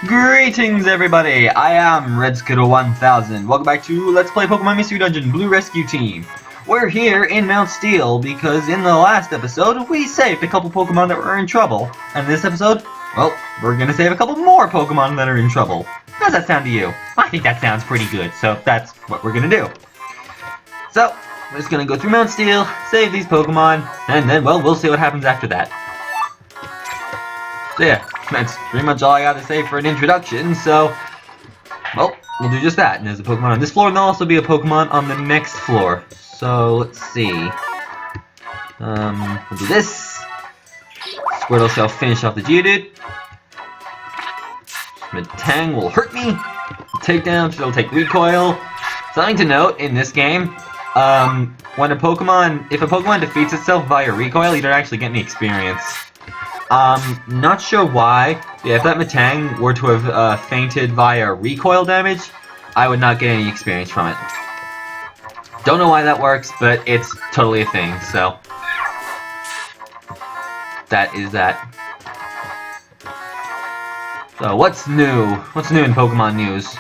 Greetings everybody, I am RedSkittle1000. Welcome back to Let's Play Pokemon Mystery Dungeon Blue Rescue Team. We're here in Mount Steel because in the last episode we saved a couple Pokemon that were in trouble. And this episode, well, we're gonna save a couple more Pokemon that are in trouble. How does that sound to you? I think that sounds pretty good, so that's what we're gonna do. So, we're just gonna go through Mount Steel, save these Pokemon, and then, well, we'll see what happens after that. So yeah, that's pretty much all I gotta say for an introduction, so, well, we'll do just that. And there's a Pokemon on this floor, and there'll also be a Pokemon on the next floor. So, let's see. We'll do this. Squirtle shall finish off the Geodude. Metang will hurt me. Takedown, she'll take recoil. Something to note in this game, when if a Pokemon defeats itself via recoil, you don't actually get any experience. Not sure why. Yeah, if that Metang were to have fainted via recoil damage, I would not get any experience from it. Don't know why that works, but it's totally a thing, so that is that. So what's new? What's new in Pokemon news?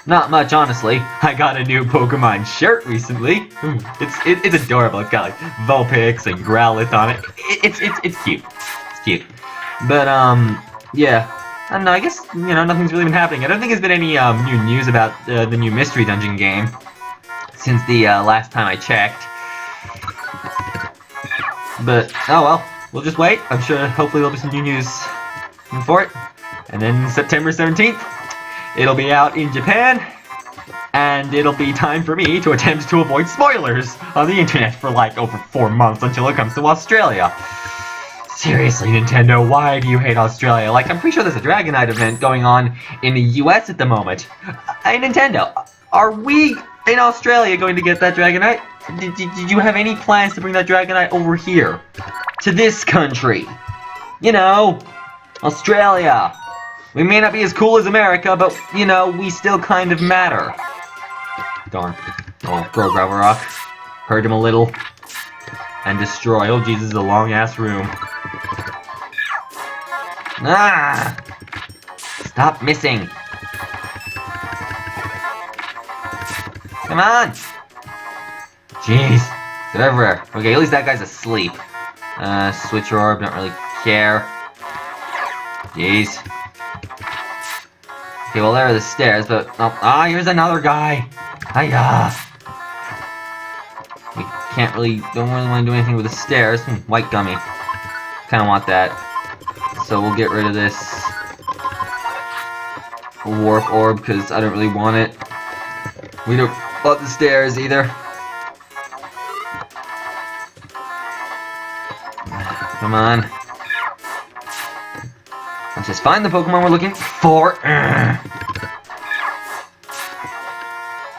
Not much, honestly. I got a new Pokemon shirt recently. It's adorable. It's got like Vulpix and Growlithe on it. It's cute. It's cute. But yeah. I don't know. I guess nothing's really been happening. I don't think there's been any new news about the new Mystery Dungeon game since the last time I checked. But oh well. We'll just wait. I'm sure. Hopefully there'll be some new news for it. And then September 17th. It'll be out in Japan, and it'll be time for me to attempt to avoid spoilers on the internet for like over 4 months until it comes to Australia. Seriously, Nintendo, why do you hate Australia? Like, I'm pretty sure there's a Dragonite event going on in the US at the moment. Hey, Nintendo, are we in Australia going to get that Dragonite? Did you have any plans to bring that Dragonite over here? To this country? You know, Australia. We may not be as cool as America, but, we still kind of matter. Darn. Oh, throw Gravel Rock. Hurt him a little. And destroy. Oh, Jesus, a long-ass room. Ah! Stop missing. Come on! Jeez. They're everywhere. Okay, at least that guy's asleep. Switch Orb, don't really care. Jeez. Okay, well, there are the stairs, but... here's another guy! Hiya! We don't really want to do anything with the stairs. White gummy. Kinda want that. So we'll get rid of this Warp Orb, because I don't really want it. We don't want the stairs, either. Come on. Let's just find the Pokemon we're looking for. I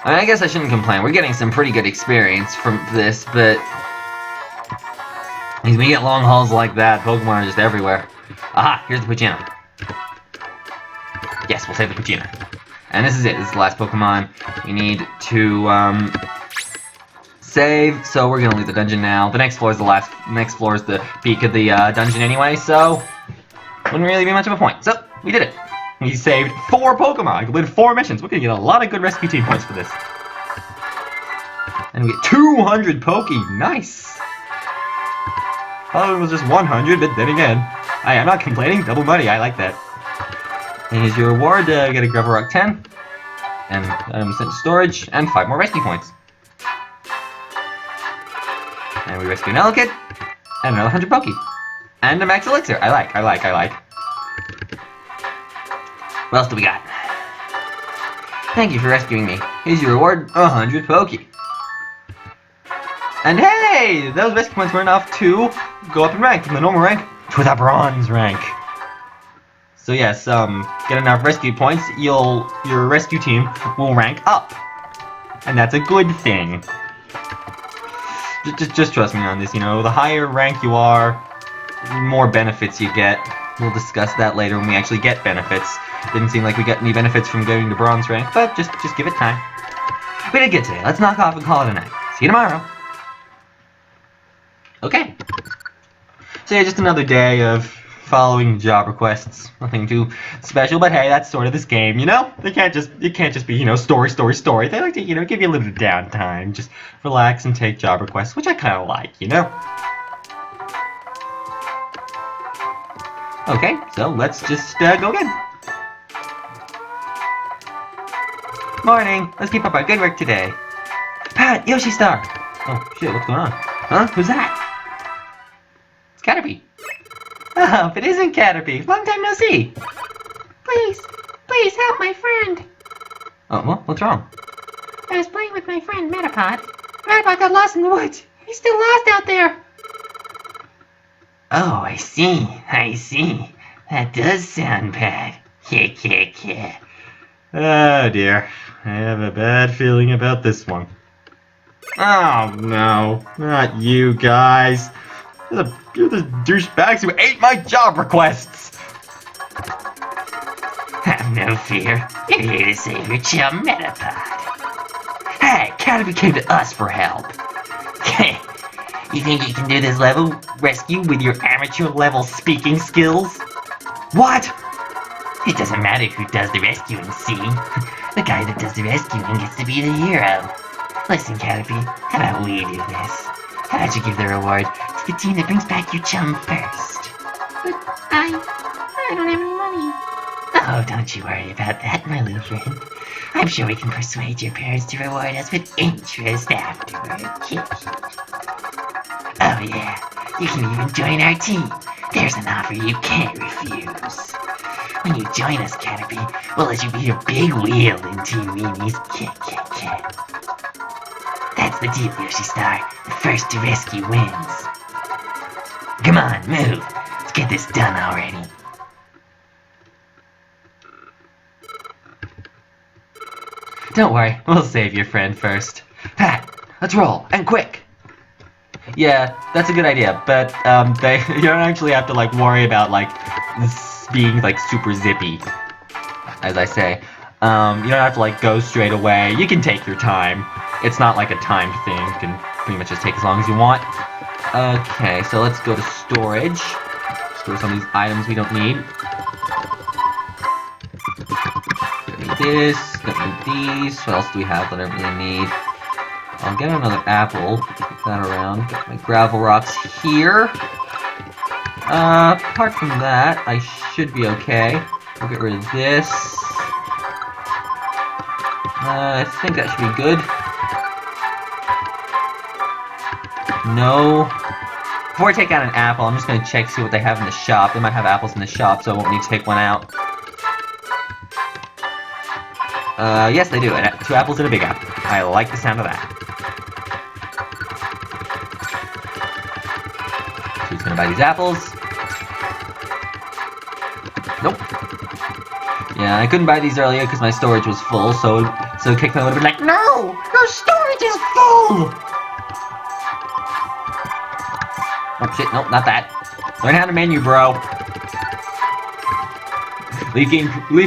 mean, I guess I shouldn't complain. We're getting some pretty good experience from this, but when we get long hauls like that, Pokemon are just everywhere. Aha! Here's the Poochyena. Yes, we'll save the Poochyena. And this is it. This is the last Pokemon. We need to save, so we're gonna leave the dungeon now. The next floor is the peak of the dungeon anyway, so wouldn't really be much of a point. So, we did it. We saved 4 Pokemon. Completed 4 missions. We're gonna get a lot of good rescue team points for this. And we get 200 Poke. Nice. Oh, it was just 100, but then again, I'm not complaining. Double money. I like that. And here's your reward. You get a Gravel Rock 10. And sent to storage. And 5 more rescue points. And we rescue an Elekid. And another 100 Poke. And a Max Elixir. I like. What else do we got? Thank you for rescuing me. Here's your reward, 100 Poke. And hey! Those rescue points were enough to go up in rank from the normal rank to the bronze rank. So yes, get enough rescue points, your rescue team will rank up. And that's a good thing. Just trust me on this, the higher rank you are, the more benefits you get. We'll discuss that later when we actually get benefits. Didn't seem like we got any benefits from going to bronze rank, but just give it time. We did good today. Let's knock off and call it a night. See you tomorrow. Okay. So yeah, just another day of following job requests. Nothing too special, but hey, that's sort of this game, you know? It can't just be, you know, story. They like to, you know, give you a little bit of downtime, just relax and take job requests, which I kind of like, you know? Okay, so let's just go again. Morning. Let's keep up our good work today. Pat, Yoshi Star. Oh shit, what's going on? Huh? Who's that? It's Caterpie. Oh, if it isn't Caterpie, long time no see. Please help my friend. Oh, well, what's wrong? I was playing with my friend Metapod. Metapod got lost in the woods. He's still lost out there. Oh, I see. That does sound bad. Oh dear, I have a bad feeling about this one. Oh no, not you guys. You're the douchebags who ate my job requests! Have no fear. You're here to save your chum Metapod. Hey, Caterpie came to us for help. You think you can do this level rescue with your amateur level speaking skills? What? It doesn't matter who does the rescuing, see? The guy that does the rescuing gets to be the hero. Listen, Caterpie, how about we do this? How about you give the reward to the team that brings back your chum first? But I don't have any money. Oh, don't you worry about that, my little friend. I'm sure we can persuade your parents to reward us with interest afterward. Oh yeah, you can even join our team. There's an offer you can't refuse. When you join us, Caterpie, we'll let you be a big wheel in Team Meanies. That's the deal, Yoshi Star. The first to rescue wins. Come on, move. Let's get this done already. Don't worry, we'll save your friend first. Pat, let's roll, and quick! Yeah, that's a good idea, but you don't actually have to like worry about like being like super zippy, as I say. You don't have to like go straight away. You can take your time. It's not like a timed thing. You can pretty much just take as long as you want. Okay, so let's go to storage. Store some of these items we don't need. Don't need this. Don't need these. What else do we have that I really need? I'll get another apple. Keep that around. Got my gravel rocks here. Apart from that, I should be okay. We'll get rid of this. I think that should be good. No. Before I take out an apple, I'm just going to check, see what they have in the shop. They might have apples in the shop, so I won't need to take one out. Yes, they do. 2 apples and a big apple. I like the sound of that. So he's going to buy these apples. Nope. Yeah, I couldn't buy these earlier because my storage was full, so Kickman would have been like, no! Your storage is full! Oh shit, nope, not that. Learn how to menu, bro. Leaf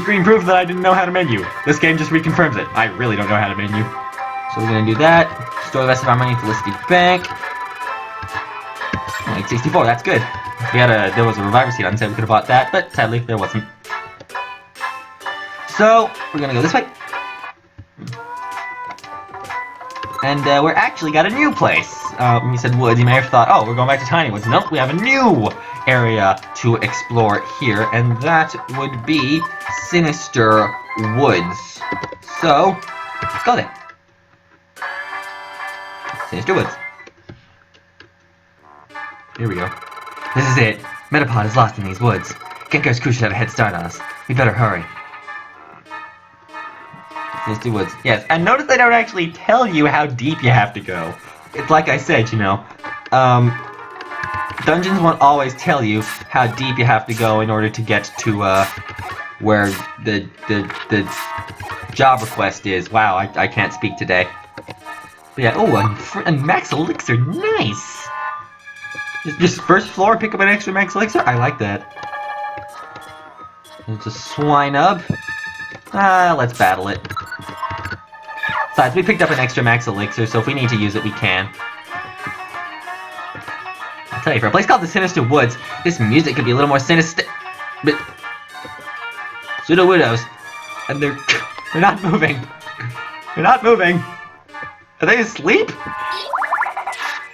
Green proof that I didn't know how to menu. This game just reconfirms it. I really don't know how to menu. So we're gonna do that. Store the rest of our money in Felicity Bank. 864, that's good. There was a reviver seat on sale, we could have bought that, but sadly there wasn't. So we're gonna go this way. And we're actually got a new place. You said woods, you may have thought, oh, we're going back to Tiny Woods. Nope, we have a new area to explore here, and that would be Sinister Woods. So, let's go there. Sinister Woods. Here we go. This is it. Metapod is lost in these woods. Genkar's crew should have a head start on us. We better hurry. Sinister Woods. Yes, and notice they don't actually tell you how deep you have to go. It's like I said, you know, dungeons won't always tell you how deep you have to go in order to get to, where the job request is. Wow, I can't speak today. But yeah, oh, a max elixir, nice! Just first floor, pick up an extra max elixir? I like that. It's a swine-ub. Let's battle it. Besides, we picked up an extra max elixir, so if we need to use it, we can. I'll tell you, for a place called the Sinister Woods, this music could be a little more sinister. But Pseudo-Widows, and they're not moving. They're not moving. Are they asleep?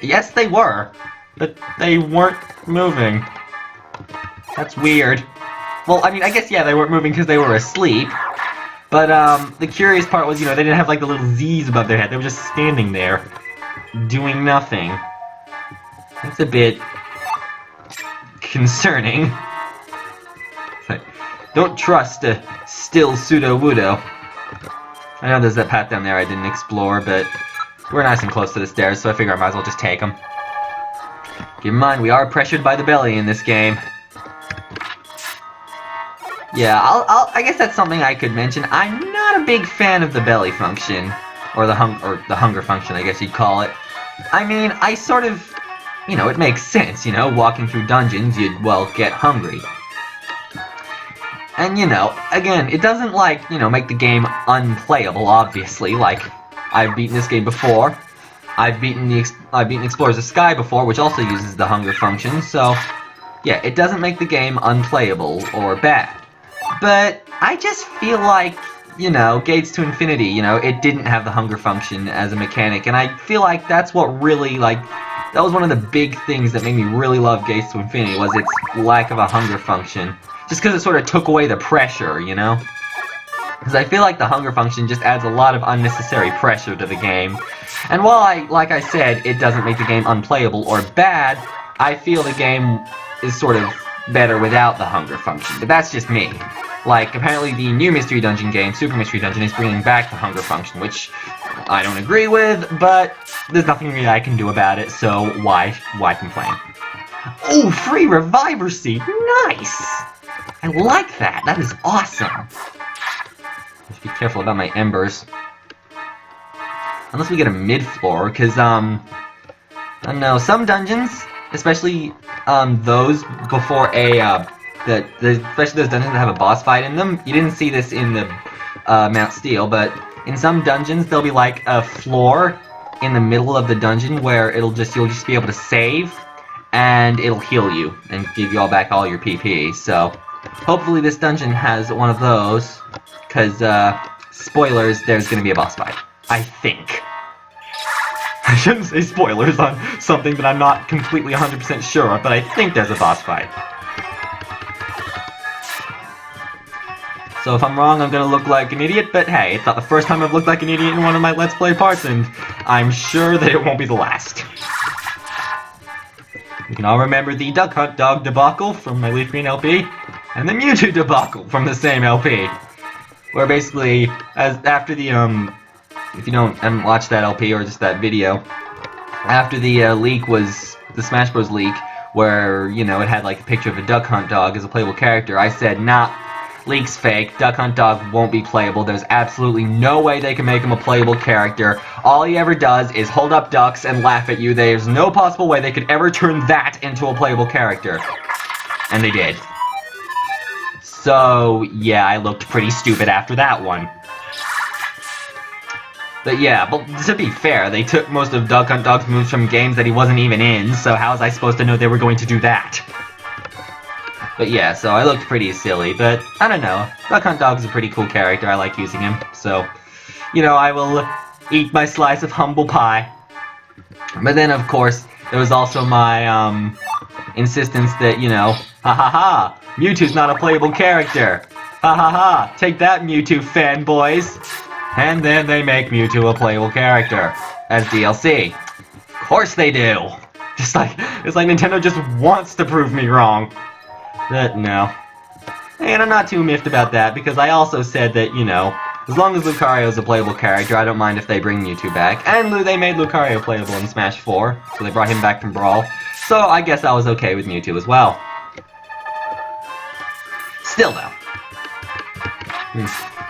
Yes, they were, but they weren't moving. That's weird. Well, I mean, I guess, yeah, they weren't moving because they were asleep. But, the curious part was, you know, they didn't have, like, the little Z's above their head. They were just standing there, doing nothing. That's a bit concerning. But don't trust a still Pseudo-Wudo. I know there's that path down there I didn't explore, but we're nice and close to the stairs, so I figure I might as well just take them. Keep in mind, we are pressured by the belly in this game. Yeah, I guess that's something I could mention. I'm not a big fan of the belly function, or the hunger function, I guess you'd call it. I mean, I sort of, you know, it makes sense, you know, walking through dungeons, you'd, well, get hungry. And, you know, again, it doesn't, like, you know, make the game unplayable, obviously. Like, I've beaten this game before. I've beaten Explorers of Sky before, which also uses the hunger function, so, yeah, it doesn't make the game unplayable or bad. But I just feel like, you know, Gates to Infinity, you know, it didn't have the hunger function as a mechanic, and I feel like that's what really, like, that was one of the big things that made me really love Gates to Infinity, was its lack of a hunger function. Just because it sort of took away the pressure, you know? Because I feel like the hunger function just adds a lot of unnecessary pressure to the game. And while like I said, it doesn't make the game unplayable or bad, I feel the game is sort of better without the hunger function. But that's just me. Like, apparently the new Mystery Dungeon game, Super Mystery Dungeon, is bringing back the hunger function, which I don't agree with, but there's nothing really I can do about it, so why complain? Oh, free Reviver Seed! Nice! I like that. That is awesome. Just be careful about my embers. Unless we get a mid-floor, because, I don't know, some dungeons, especially, those before especially those dungeons that have a boss fight in them, you didn't see this in the, Mount Steel, but in some dungeons, there'll be, like, a floor in the middle of the dungeon where you'll just be able to save, and it'll heal you, and give you all back all your PP, so hopefully this dungeon has one of those, because, spoilers, there's gonna be a boss fight. I think. I shouldn't say spoilers on something that I'm not completely 100% sure of, but I think there's a boss fight. So if I'm wrong, I'm gonna look like an idiot, but hey, it's not the first time I've looked like an idiot in one of my Let's Play parts, and I'm sure that it won't be the last. We can all remember the Duck Hunt Dog debacle from my Leaf Green LP, and the Mewtwo debacle from the same LP. Where basically, after the, if you haven't watched that LP or just that video, after the leak was, the Smash Bros. Leak, where, you know, it had like a picture of a Duck Hunt Dog as a playable character, I said, nah, leak's fake, Duck Hunt Dog won't be playable, there's absolutely no way they can make him a playable character. All he ever does is hold up ducks and laugh at you. There's no possible way they could ever turn that into a playable character. And they did. So, yeah, I looked pretty stupid after that one. But yeah, but to be fair, they took most of Duck Hunt Dog's moves from games that he wasn't even in, so how was I supposed to know they were going to do that? But yeah, so I looked pretty silly, but I don't know. Duck Hunt Dog is a pretty cool character, I like using him, so, you know, I will eat my slice of humble pie. But then, of course, there was also my, insistence that, you know, ha ha ha, Mewtwo's not a playable character. Ha ha ha, take that Mewtwo fanboys. And then they make Mewtwo a playable character as DLC. Of course they do. It's like Nintendo just wants to prove me wrong. But no. And I'm not too miffed about that, because I also said that, you know, as long as Lucario's a playable character, I don't mind if they bring Mewtwo back. And they made Lucario playable in Smash 4, so they brought him back from Brawl. So I guess I was okay with Mewtwo as well. Still though.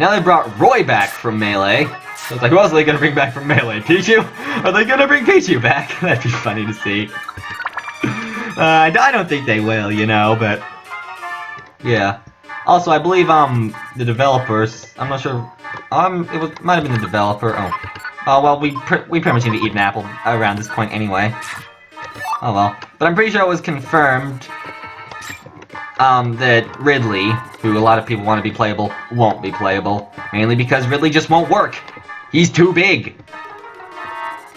Now they brought Roy back from Melee. So it's like, who else are they gonna bring back from Melee? Pichu? Are they gonna bring Pichu back? That'd be funny to see. I don't think they will, you know, but yeah. Also, I believe the developers, I'm not sure, might have been the developer. Oh, well, we pretty much need to eat an apple around this point anyway. Oh well. But I'm pretty sure it was confirmed that Ridley, who a lot of people want to be playable, won't be playable. Mainly because Ridley just won't work. He's too big.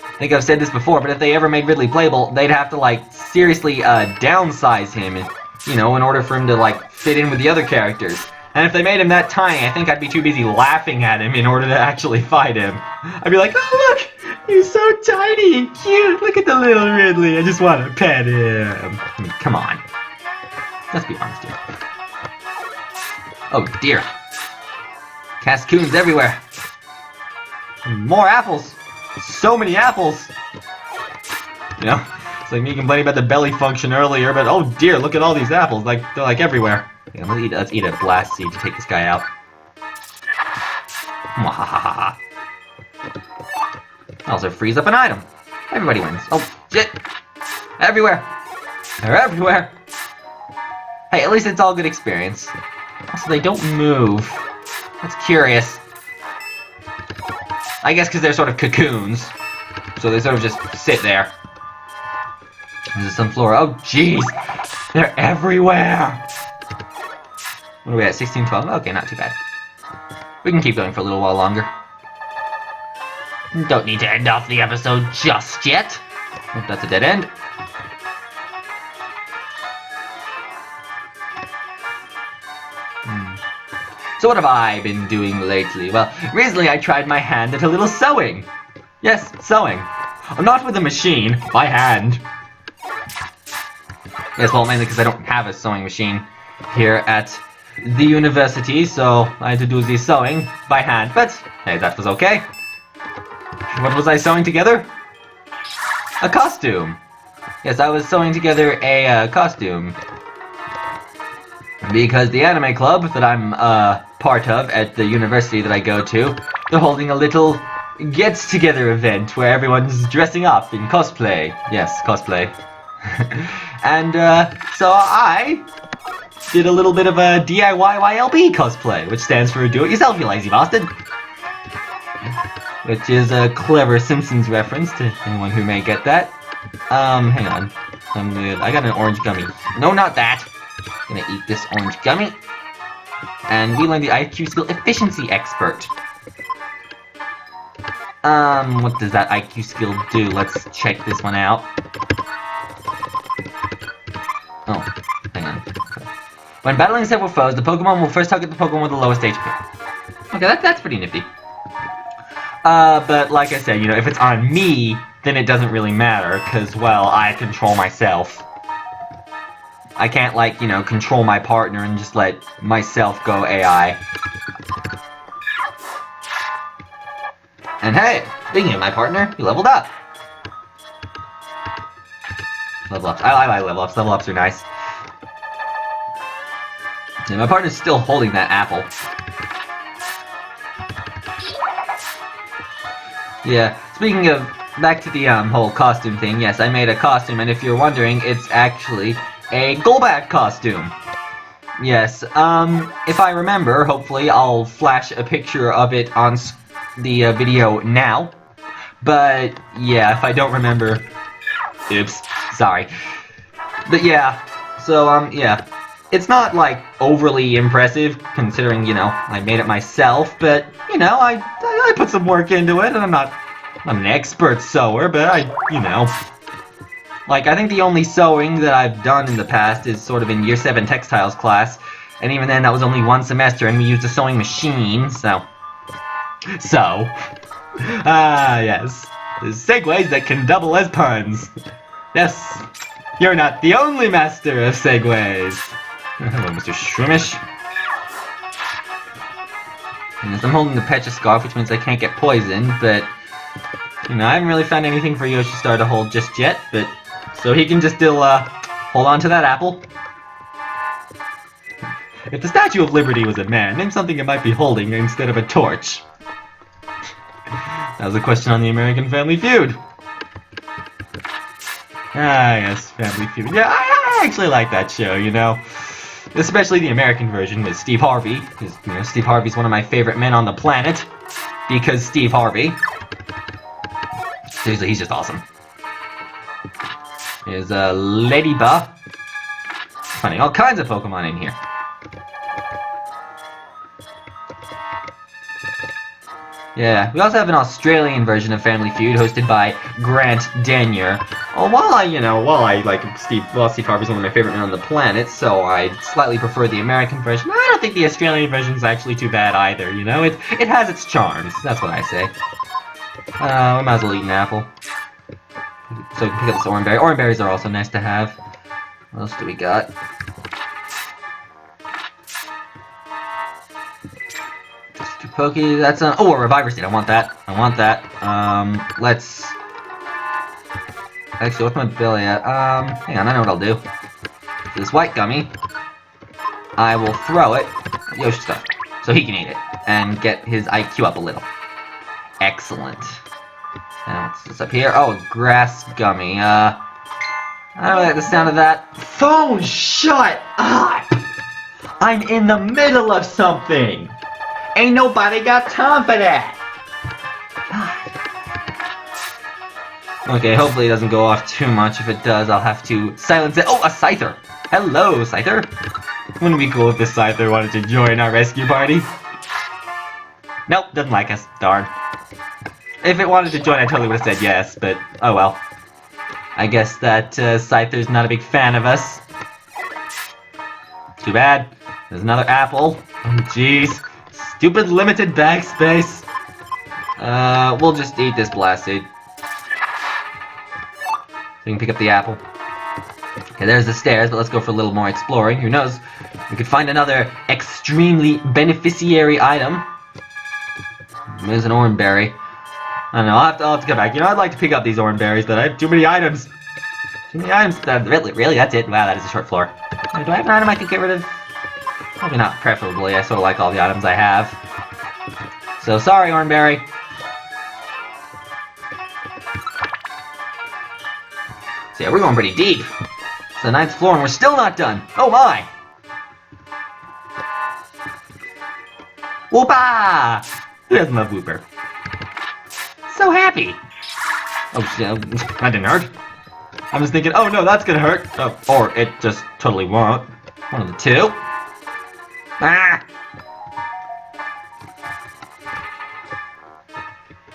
I think I've said this before, but if they ever made Ridley playable, they'd have to, like, seriously downsize him, you know, in order for him to, like, fit in with the other characters. And if they made him that tiny, I think I'd be too busy laughing at him in order to actually fight him. I'd be like, oh look, he's so tiny and cute. Look at the little Ridley. I just want to pet him. I mean, come on. Let's be honest here. Oh dear. Cascoons everywhere. More apples. So many apples. You know, it's like me complaining about the belly function earlier, but oh dear, look at all these apples. Like, they're like everywhere. Yeah, let's eat a blast seed to take this guy out. Mwahaha. Also freeze up an item. Everybody wins. Oh, shit. Everywhere. They're everywhere. Hey, at least it's all good experience. Also, they don't move. That's curious. I guess because they're sort of cocoons. So they sort of just sit there. There's some flora. Oh, jeez. They're everywhere. What are we at? 16, 12? Okay, not too bad. We can keep going for a little while longer. Don't need to end off the episode just yet. Oh, that's a dead end. So what have I been doing lately? Well, recently I tried my hand at a little sewing. Yes, sewing. Not with a machine, by hand. Yes, well, mainly because I don't have a sewing machine here at the university, so I had to do the sewing by hand, but hey, that was okay. What was I sewing together? A costume. Yes, I was sewing together a costume. Because the anime club that I'm part of at the university that I go to, they're holding a little get-together event where everyone's dressing up in cosplay. Yes, cosplay. And so I did a little bit of a DIYYLB cosplay, which stands for Do It Yourself, you lazy bastard. Which is a clever Simpsons reference to anyone who may get that. Hang on. I got an orange gummy. No, not that. I'm gonna eat this orange gummy. And we learned the IQ skill efficiency expert. What does that IQ skill do? Let's check this one out. Oh, hang on. When battling several foes, the Pokemon will first target the Pokemon with the lowest HP. Okay, that's pretty nifty. But like I said, you know, if it's on me, then it doesn't really matter, because, well, I control myself. I can't, like, you know, control my partner and just let myself go AI. And hey, speaking of my partner, he leveled up. Level ups. I like level ups. Level ups are nice. Yeah, my partner's still holding that apple. Yeah, speaking of, back to the whole costume thing, yes, I made a costume, and if you're wondering, it's actually a Golbat costume. Yes, if I remember, hopefully I'll flash a picture of it on the video now. But, yeah, if I don't remember, oops, sorry. But yeah, so, yeah. It's not, like, overly impressive, considering, you know, I made it myself, but, you know, I put some work into it, and I'm not an expert sewer, but you know. Like, I think the only sewing that I've done in the past is sort of in Year 7 textiles class, and even then that was only one semester, and we used a sewing machine, so... yes. Segues that can double as puns. Yes, you're not the only master of segues. Hello, Mr. Shroomish. Yes, I'm holding the Pecha Scarf, which means I can't get poisoned, but... You know, I haven't really found anything for Yoshi Star to hold just yet, but... So he can just still, hold on to that apple. If the Statue of Liberty was a man, name something it might be holding instead of a torch. That was a question on the American Family Feud. Ah, yes, Family Feud. Yeah, I actually like that show, you know. Especially the American version with Steve Harvey, because, you know, Steve Harvey's one of my favorite men on the planet. Because Steve Harvey. Seriously, he's just awesome. There's a Ladybug. Finding all kinds of Pokemon in here. Yeah, we also have an Australian version of Family Feud hosted by Grant Denyer. Oh, while I like Steve Harvey's one of my favorite men on the planet, so I slightly prefer the American version. I don't think the Australian version is actually too bad either, you know? It has its charms, that's what I say. We might as well eat an apple. So we can pick up this orange berry. Orange berries are also nice to have. What else do we got? Just 2 Poké, that's a Reviver Seed, I want that. Let's... Actually, what's my belly at? Hang on, I know what I'll do. For this white gummy, I will throw it at Yoshi's stuff, so he can eat it, and get his IQ up a little. Excellent. Now, what's this up here? Oh, grass gummy. I don't really like the sound of that. Phone, shut up! I'm in the middle of something! Ain't nobody got time for that! Okay, hopefully it doesn't go off too much. If it does, I'll have to silence it. Oh, a Scyther! Hello, Scyther! Wouldn't it be cool if this Scyther wanted to join our rescue party? Nope, doesn't like us. Darn. If it wanted to join, I totally would have said yes, but oh well. I guess that Scyther's not a big fan of us. Too bad. There's another apple. Oh, jeez. Stupid limited bag space. We'll just eat this blast seed. So we can pick up the apple. Okay, there's the stairs, but let's go for a little more exploring. Who knows? We could find another extremely beneficiary item. There's an orange berry. I don't know, I'll have to go back. You know, I'd like to pick up these orange berries, but I have too many items. Too many items. Really? That's it? Wow, that is a short floor. Do I have an item I could get rid of? Probably not preferably. I sort of like all the items I have. So, sorry, orange berry. So yeah, we're going pretty deep. It's the 9th floor and we're still not done. Oh my! Whoopa! Who doesn't love Whooper? So happy! Oh shit, that didn't hurt. I was thinking, oh no, that's gonna hurt. Oh, or it just totally won't. One of the two. Ah!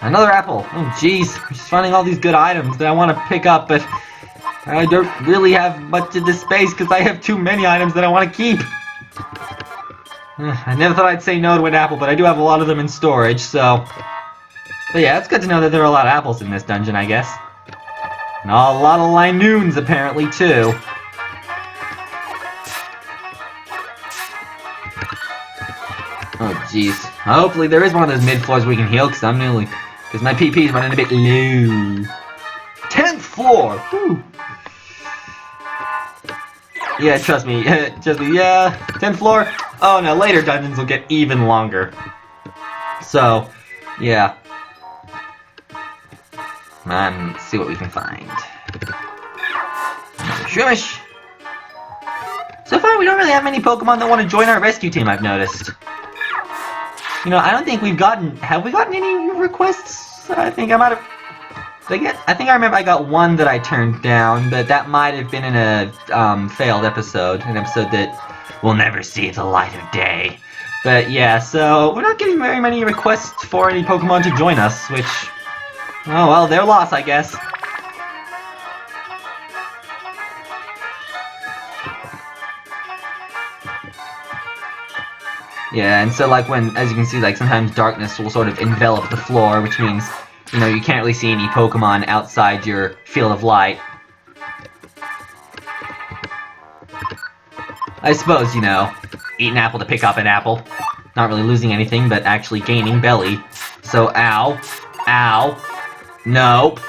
Another apple. Oh jeez, I'm just finding all these good items that I want to pick up, but I don't really have much of this space because I have too many items that I want to keep. I never thought I'd say no to an apple, but I do have a lot of them in storage, so... But yeah, it's good to know that there are a lot of apples in this dungeon, I guess. And a lot of Linoons, apparently, too. Oh, jeez. Hopefully there is one of those mid-floors we can heal, because my PP is running a bit low. 10th floor! Whew. Yeah, trust me, yeah. 10th floor? Oh no, later dungeons will get even longer. So, yeah. Come on, let's see what we can find. Shroomish! So far, we don't really have many Pokemon that want to join our rescue team, I've noticed. You know, I don't think have we gotten any requests? I think I might have... I think I remember I got one that I turned down, but that might have been in a failed episode. An episode that will never see the light of day. But yeah, so we're not getting very many requests for any Pokemon to join us, which... Oh well, their loss, I guess. Yeah, and so like when, as you can see, like sometimes darkness will sort of envelop the floor, which means, you know, you can't really see any Pokemon outside your field of light. I suppose, you know, eat an apple to pick up an apple. Not really losing anything, but actually gaining belly. So, ow. Ow. Nope.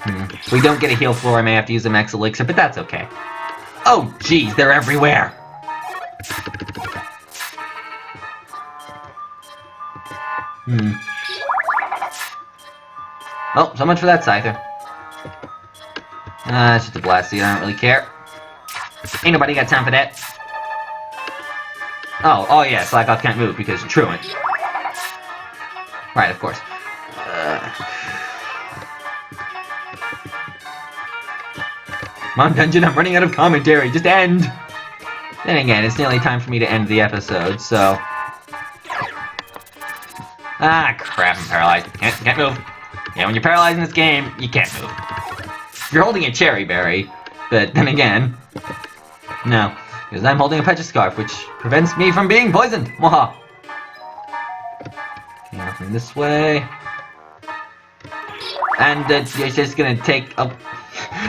If we don't get a heal floor, I may have to use a Max Elixir, but that's okay. Oh, jeez, they're everywhere. Oh, so much for that Scyther. It's just a blast seed, I don't really care. Ain't nobody got time for that. Oh yeah, Slackoff can't move because truant. Right, of course. Come on, Dungeon, I'm running out of commentary. Just end. Then again, it's nearly time for me to end the episode, so... Ah, crap, I'm paralyzed. Can't move. Yeah, when you're paralyzed in this game, you can't move. You're holding a cherry berry, but then again... No, because I'm holding a Pecha Scarf, which prevents me from being poisoned. Mwaha. Okay, nothing this way. And he's just gonna take a...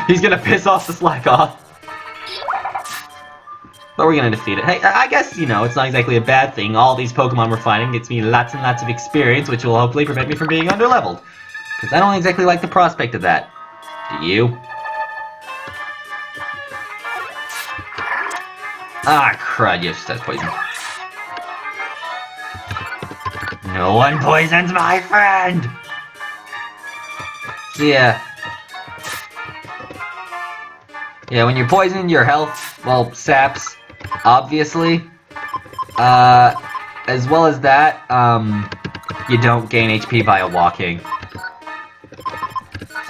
He's gonna piss off the Slack off. But we're gonna defeat it. Hey, I guess, you know, it's not exactly a bad thing. All these Pokemon we're fighting gets me lots and lots of experience, which will hopefully prevent me from being underleveled. Because I don't exactly like the prospect of that. Do you? Ah, crud, yes, that's poison. No one poisons my friend! So yeah, when you're poisoned, your health, well, saps, obviously. As well as that, you don't gain HP via walking. So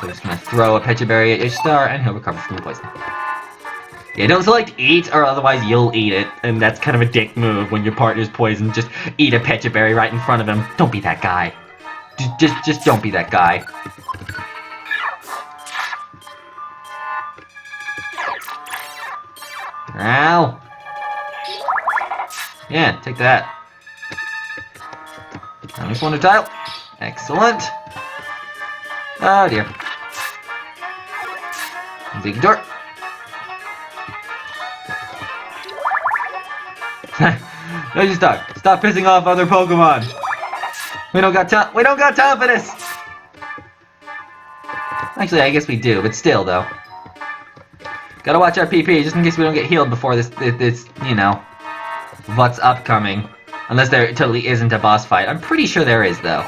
I'm just gonna throw a Pecha Berry at Ishtar, and he'll recover from the poison. Yeah, don't select eat, or otherwise you'll eat it, and that's kind of a dick move when your partner's poisoned. Just eat a Pecha Berry right in front of him. Don't be that guy. Just don't be that guy. Ow! Yeah, take that. Nice Wonder Tile. Excellent. Oh dear. Big door. No, you stop. Stop pissing off other Pokemon. We don't got time. We don't got time for this. Actually, I guess we do, but still, though. Gotta watch our PP just in case we don't get healed before this, you know, what's upcoming. Unless there totally isn't a boss fight. I'm pretty sure there is, though.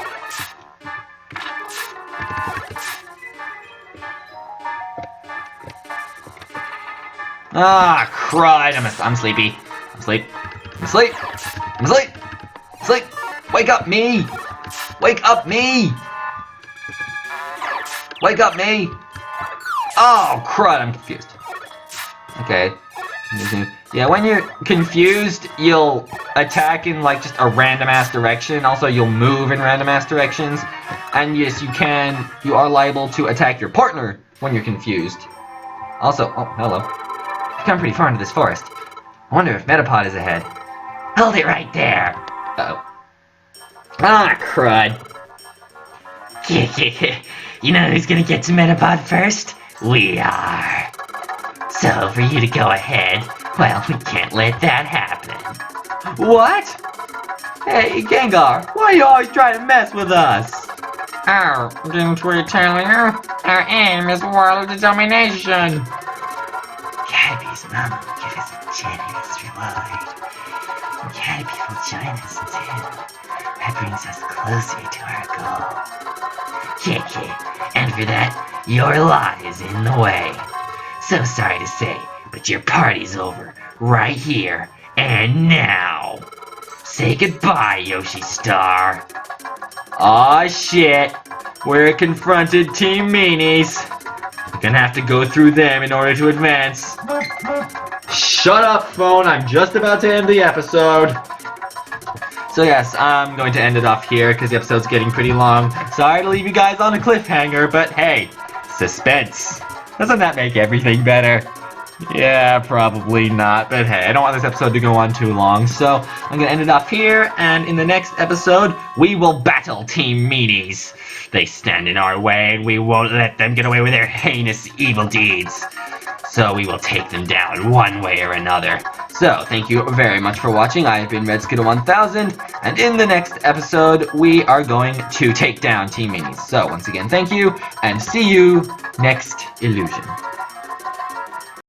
Ah, crud! I'm sleepy. I'm asleep. I'm asleep. I'm asleep. Sleep. Wake up, me! Wake up, me! Wake up, me! Oh, crud! I'm confused. Okay. Yeah, when you're confused, you'll attack in like just a random ass direction. Also, you'll move in random ass directions. And yes, you are liable to attack your partner when you're confused. Also, oh, hello. You've come pretty far into this forest. I wonder if Metapod is ahead. Hold it right there. Uh-oh. Ah, crud. You know who's gonna get to Metapod first? We are. So for you to go ahead, well, we can't let that happen. What? Hey, Gengar, why are you always trying to mess with us? Oh, didn't we tell you? Our aim is world domination. Caterpie's mom will give us a generous reward. And Caterpie will join us too. That brings us closer to our goal. And for that, your lot is in the way. So sorry to say, but your party's over right here and now. Say goodbye, Yoshi Star. Aw, shit. We're confronted Team Meanies. We're gonna have to go through them in order to advance. Shut up, phone. I'm just about to end the episode. So yes, I'm going to end it off here because the episode's getting pretty long. Sorry to leave you guys on a cliffhanger, but hey, suspense. Doesn't that make everything better? Yeah, probably not, but hey, I don't want this episode to go on too long, so I'm gonna end it off here, and in the next episode, we will battle Team Meanies. They stand in our way, and we won't let them get away with their heinous evil deeds. So we will take them down one way or another. So, thank you very much for watching. I have been RedSkittle1000, and in the next episode, we are going to take down Team Meanies. So, once again, thank you, and see you next illusion.